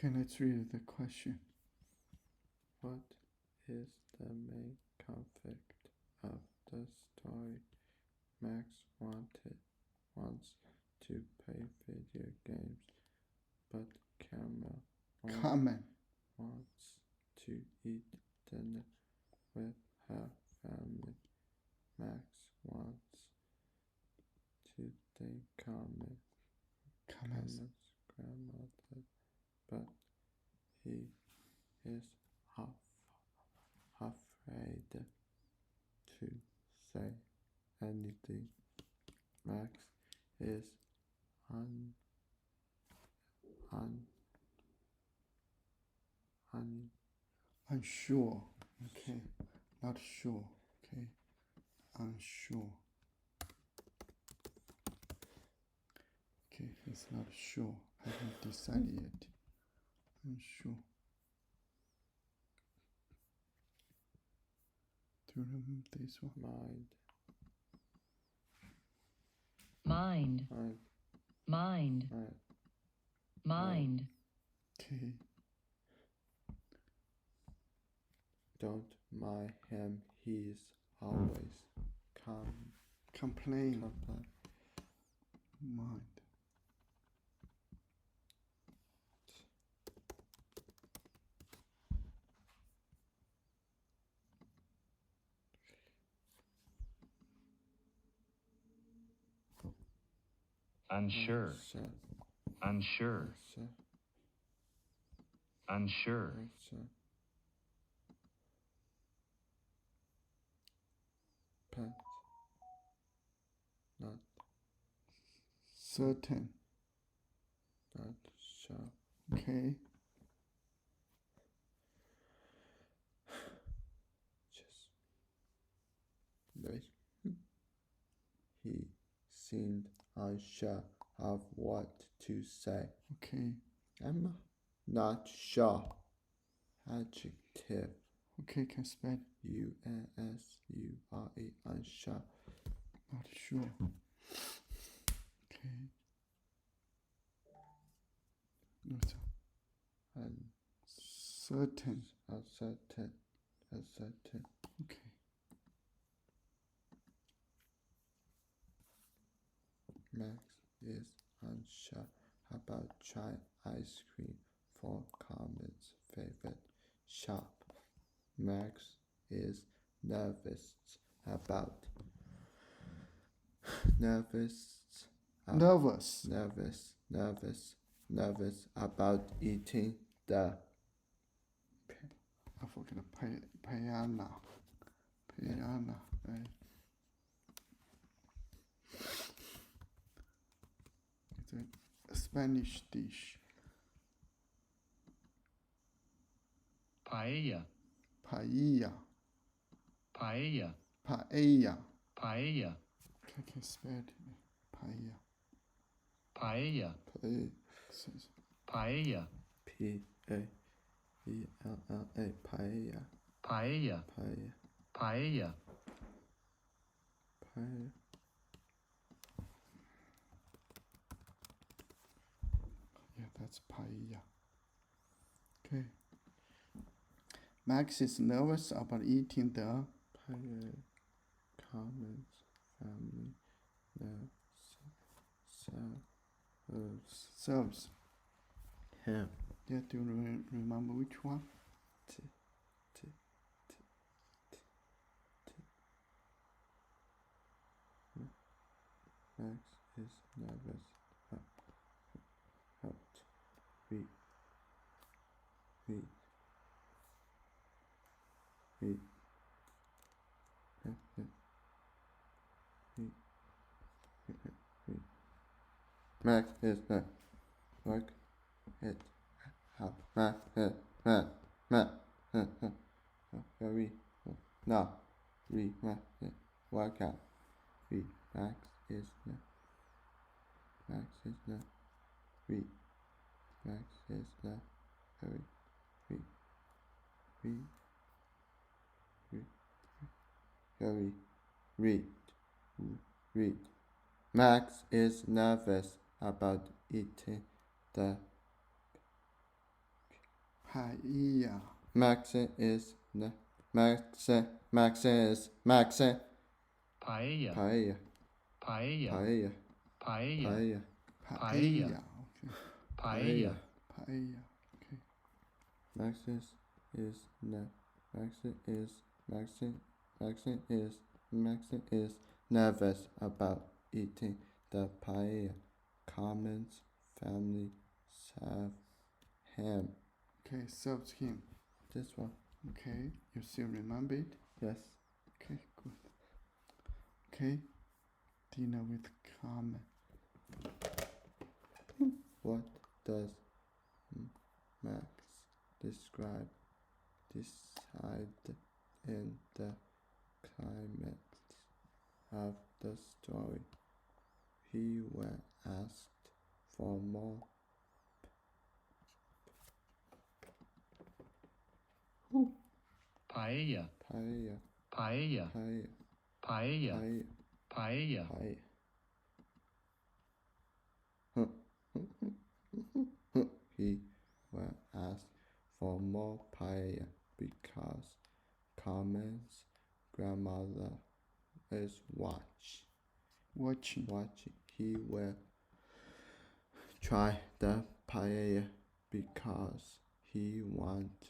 Okay, let's read the question. What is the main conflict of the story? Max wants to play video games, but Carmen wants to eat dinner with her family. Max wants to thank Carmen's grandmother, but he is afraid to say anything. Max is unsure. Okay, not sure. Okay, unsure. Okay, he's not sure. Haven't decided yet. Unsure. Do you remember this one? Mind. Okay. Don't mind him. He's always Complain. Mind. Unsure. Pet. Not Certain. Not sure. Okay. Just wait. He seemed unsure of what to say. Okay. I'm not sure. Adjective. Okay, can spell. UNSURE. Unsure. Not sure. Okay. Certain. Uncertain. Okay. Max is unsure about trying ice cream for Carmen's favorite shop. Max is nervous about eating the I forgot piano, right? It's a Spanish dish. Paella. I can spell it. Paella. Paella. P-A-E-L-L-A. Paella. Yeah, that's paella. Okay. Max is nervous about eating the Paella. Carmen's family serves him. Yeah, do you remember which one? Max is nervous about Max is not work it out. Max very no work out. Max is not very read. Max is nervous about eating the paella. Maxi is Maxi is Maxi. Paella. Paella. Paella. Paella. Paella. Paella. Paella. Okay. Paella. Paella. Okay. Maxi is Maxi is nervous about eating the paella. Comments family serve him. Okay, serves him. This one. Okay, you still remember it? Yes. Okay, good. Okay, dinner with Carmen. What does Max describe decide in the climax of the story? He was asked for more. Paella. Paella. Paella. Paella. Paella. Paella. Paella. Paella. He was asked for more paella because Carmen's grandmother is watching. He will try the paella because he wants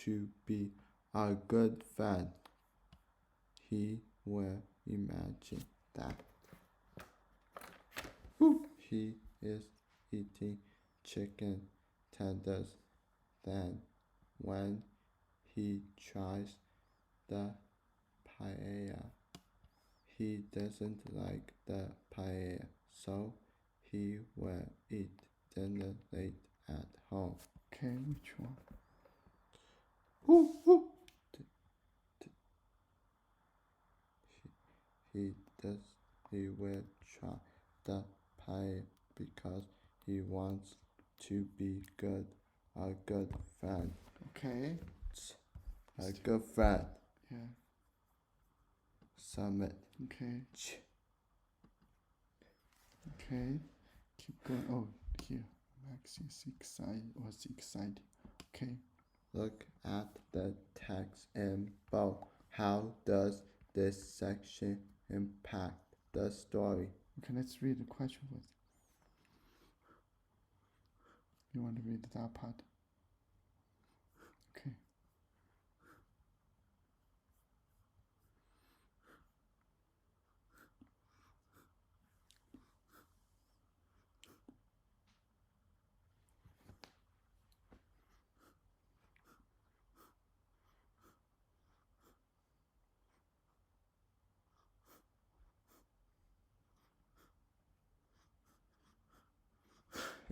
to be a good friend. He will imagine that he is eating chicken tenders. Then, when he tries the paella, he doesn't like the paella, so he will eat dinner late at home. Okay, which one? He will try the paella because he wants to be a good friend. Okay. A good friend. Yeah. Summit. Okay. Okay. Keep going. Oh, here. Max is excited. Okay. Look at the text in bold. How does this section impact the story? Okay, let's read the question first. You want to read that part? Okay.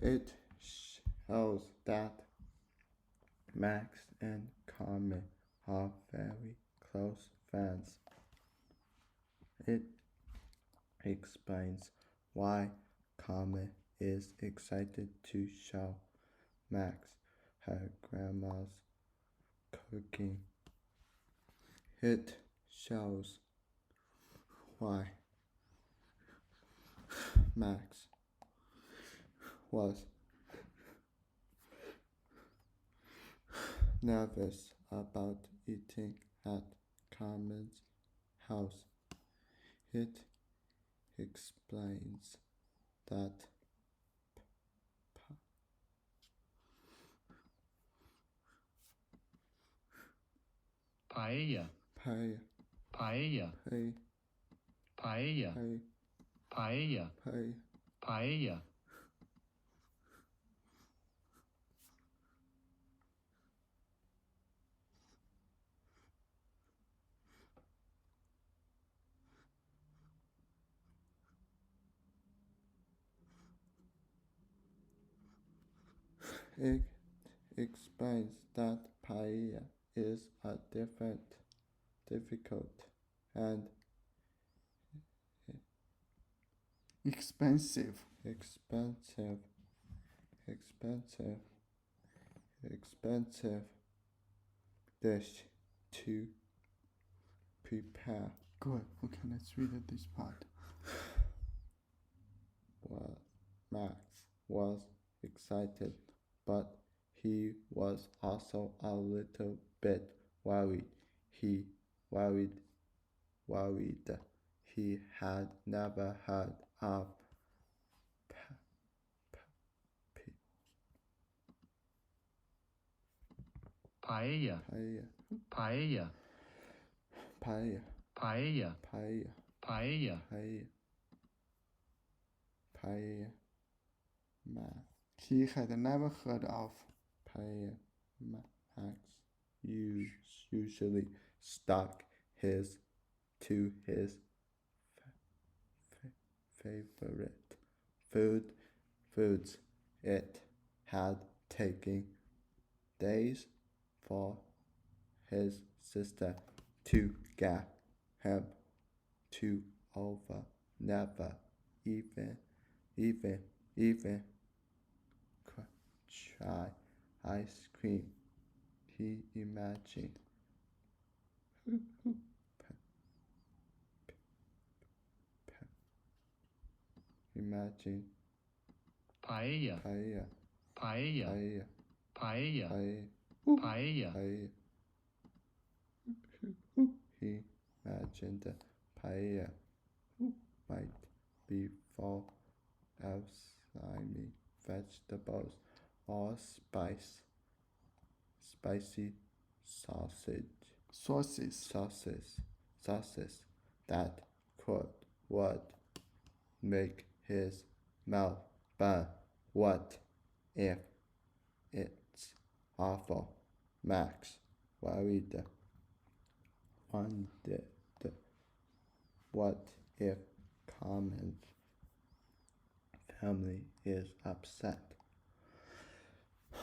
It shows that Max and Carmen are very close friends. It explains why Carmen is excited to show Max her grandma's cooking. It shows why Max was nervous about eating at Carmen's house. It explains that Paella. paella, Paella. Paella. Paella. Paella. it explains that paella is a difficult and Expensive dish to prepare. Good. Okay, let's read this part. Well, Max was excited but he was also a little bit worried. He worried. He had never heard of paella, paella, paella, paella, paella, paella, paella, paella, Max. He had never heard of Paella. Max usually stuck to his favorite foods. It had taken days for his sister to get him to over never even try ice cream. He imagined paella, paella, paella, paella, paella, paella, paella, paella. He imagined paella might be full of slimy vegetables or spicy sauces that would make his mouth burn. What if it's awful? Max worried. Wondered. What if Carmen's family is upset?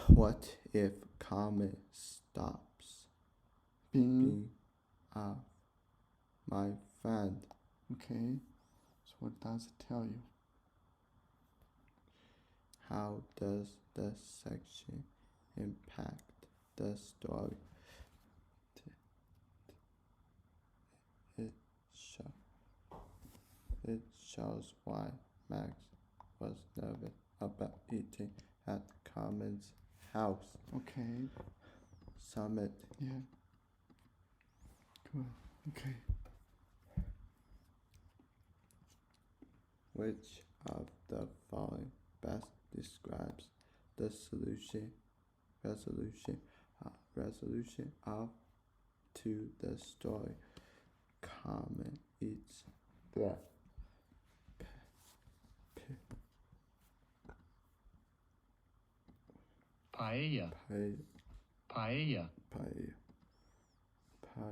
What if Carmen stops being my friend? Okay, so what does it tell you? How does the section impact the story? It shows why Max was nervous about eating at Carmen's house. Okay, Summit. yeah. Good, okay. Which of the following best describes the resolution of to the story? Carmen eats the paella, paella,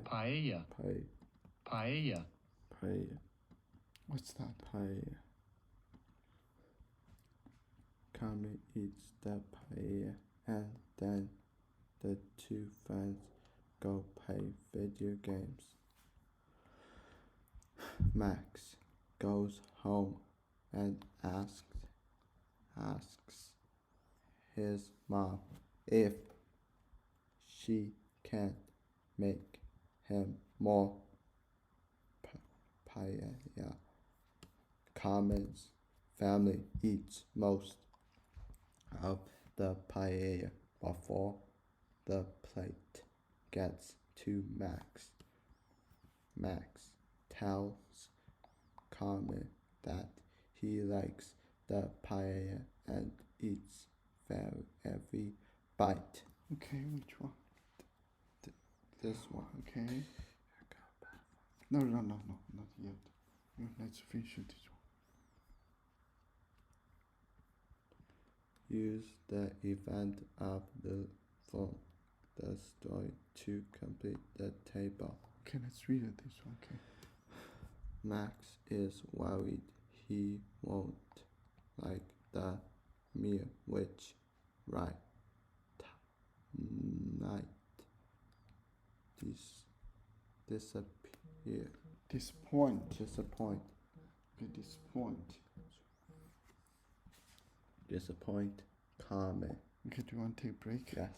paella, paella, What's that? paella. Carmen eats the paella and then the two friends go play video games. Max goes home and asks his mom if she can make him more paella. Carmen's family eats most of the paella before the plate gets to Max. Max tells Carmen that he likes the paella and eats every bite. Okay, which one? This one. Okay. No, not yet. Let's finish this one. Use the event of the story to complete the table. Okay, let's read it this one, okay. Max is worried he won't like the meal, which night disappear. Disappoint. Okay, disappoint. Carmen. Okay, do you want to take a break? Yes.